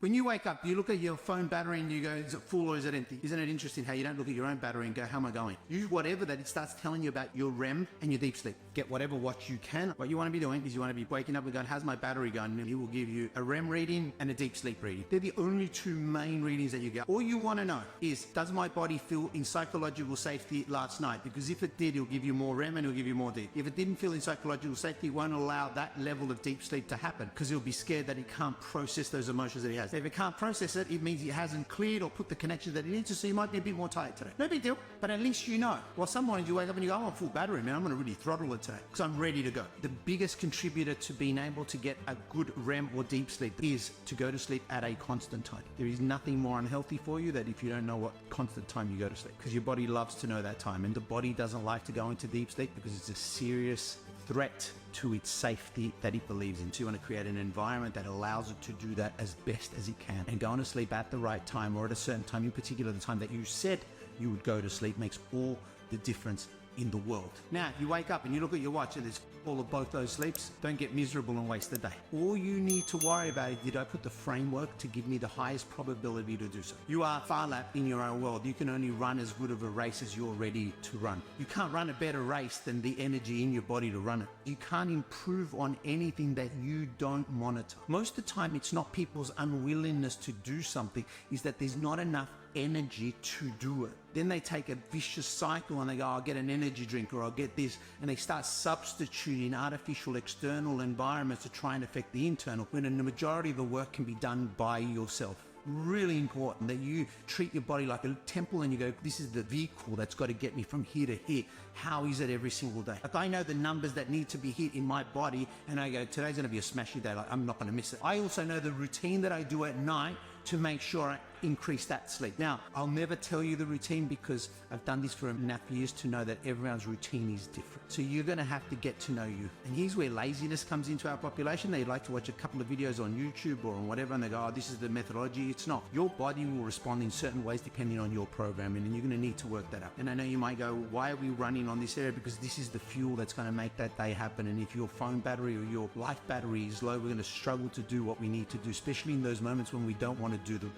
When you wake up, you look at your phone battery and you go, is it full or is it empty? Isn't it interesting how you don't look at your own battery and go, how am I going? Use whatever that it starts telling you about your REM and your deep sleep. Get whatever watch you can. What you want to be doing is you want to be waking up and going, how's my battery going? And it will give you a REM reading and a deep sleep reading. They're the only two main readings that you get. All you want to know is, does my body feel in psychological safety last night? Because if it did, it'll give you more REM and it'll give you more deep. If it didn't feel in psychological safety, it won't allow that level of deep sleep to happen because it'll be scared that it can't process those emotions that he has. If it can't process it, it means it hasn't cleared or put the connection that it needs to, so you might be a bit more tired today. No big deal, but at least you know. Well, some mornings you wake up and you go, I'm on full battery, man. I'm going to really throttle it today because I'm ready to go. The biggest contributor to being able to get a good REM or deep sleep is to go to sleep at a constant time. There is nothing more unhealthy for you than if you don't know what constant time you go to sleep, because your body loves to know that time, and the body doesn't like to go into deep sleep because it's a serious threat to its safety that it believes in. So you want to create an environment that allows it to do that as best as it can, and going to sleep at the right time or at a certain time, in particular the time that you said you would go to sleep, makes all the difference in the world. Now, you wake up and you look at your watch and there's all of both those sleeps. Don't get miserable and waste the day. All you need to worry about is, did I put the framework to give me the highest probability to do so? You are far lap in your own world. You can only run as good of a race as you're ready to run. You can't run a better race than the energy in your body to run it. You can't improve on anything that you don't monitor. Most of the time, it's not people's unwillingness to do something, is that there's not enough energy to do it. Then they take a vicious cycle and they go, I'll get an energy drink or I'll get this, and they start substituting artificial external environments to try and affect the internal, when the majority of the work can be done by yourself. Really important that you treat your body like a temple and you go, this is the vehicle that's got to get me from here to here. How is it every single day? Like, I know the numbers that need to be hit in my body and I go, today's going to be a smashy day, like I'm not going to miss it. I also know the routine that I do at night to make sure I increase that sleep. Now, I'll never tell you the routine because I've done this for enough years to know that everyone's routine is different. So you're going to have to get to know you. And here's where laziness comes into our population. They like to watch a couple of videos on YouTube or on whatever and they go, oh, this is the methodology. It's not. Your body will respond in certain ways depending on your programming, and you're going to need to work that up. And I know you might go, why are we running on this area? Because this is the fuel that's going to make that day happen. And if your phone battery or your life battery is low, we're going to struggle to do what we need to do, especially in those moments when we don't want to do the